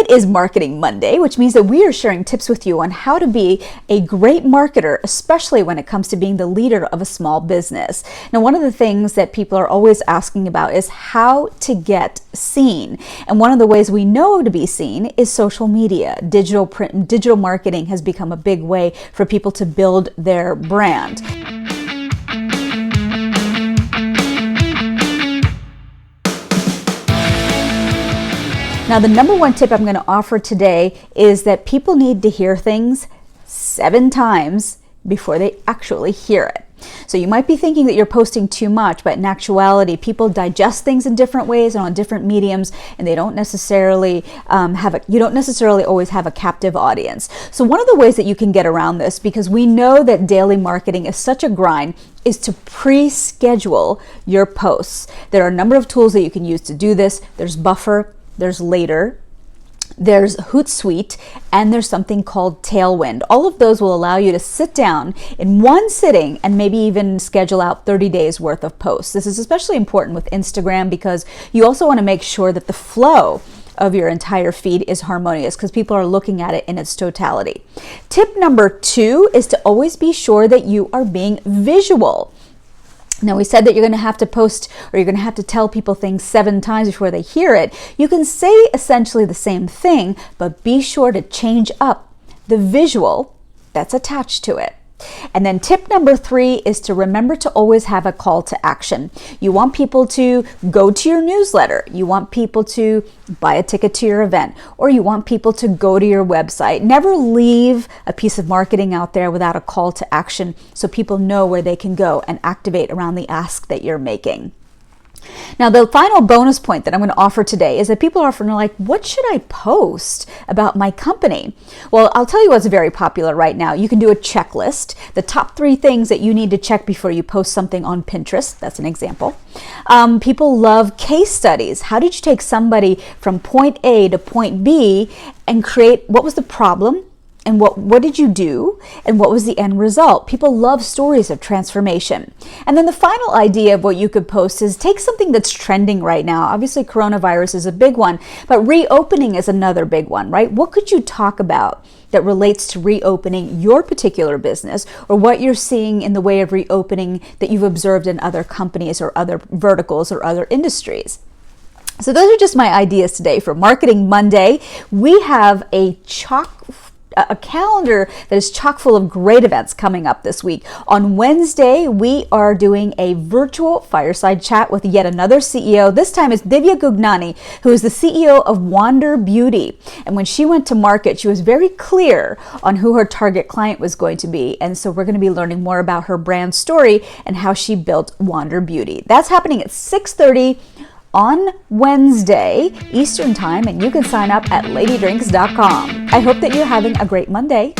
It is Marketing Monday, which means that we are sharing tips with you on how to be a great marketer, especially when it comes to being the leader of a small business. Now, one of the things that people are always asking about is how to get seen. And one of the ways we know to be seen is social media. Digital print, digital marketing has become a big way for people to build their brand. Now, the number one tip I'm going to offer today is that people need to hear things 7 times before they actually hear it. So you might be thinking that you're posting too much, but in actuality, people digest things in different ways and on different mediums, and they don't necessarily you don't necessarily always have a captive audience. So one of the ways that you can get around this, because we know that daily marketing is such a grind, is to pre-schedule your posts. There are a number of tools that you can use to do this. There's Buffer, there's Later, there's Hootsuite, and there's something called Tailwind. All of those will allow you to sit down in one sitting and maybe even schedule out 30 days worth of posts. This is especially important with Instagram because you also want to make sure that the flow of your entire feed is harmonious because people are looking at it in its totality. Tip number 2 is to always be sure that you are being visual. Now, we said that you're going to have to post, or you're going to have to tell people things 7 times before they hear it. You can say essentially the same thing, but be sure to change up the visual that's attached to it. And then tip number 3 is to remember to always have a call to action. You want people to go to your newsletter. You want people to buy a ticket to your event, or you want people to go to your website. Never leave a piece of marketing out there without a call to action so people know where they can go and activate around the ask that you're making. Now, the final bonus point that I'm going to offer today is that people are often like, what should I post about my company? Well, I'll tell you what's very popular right now. You can do a checklist, the top 3 things that you need to check before you post something on Pinterest. That's an example. People love case studies. How did you take somebody from point A to point B and create, what was the problem? And what did you do? And what was the end result? People love stories of transformation. And then the final idea of what you could post is take something that's trending right now. Obviously, coronavirus is a big one, but reopening is another big one, right? What could you talk about that relates to reopening your particular business, or what you're seeing in the way of reopening that you've observed in other companies or other verticals or other industries? So those are just my ideas today for Marketing Monday. We have a calendar that is chock full of great events coming up this week. On Wednesday, we are doing a virtual fireside chat with yet another CEO. This time it's Divya Gugnani, who is the CEO of Wander Beauty. And when she went to market, she was very clear on who her target client was going to be. And so we're going to be learning more about her brand story and how she built Wander Beauty. That's happening at 6:30 on Wednesday Eastern Time, and you can sign up at LadyDrinks.com. I hope that you're having a great Monday.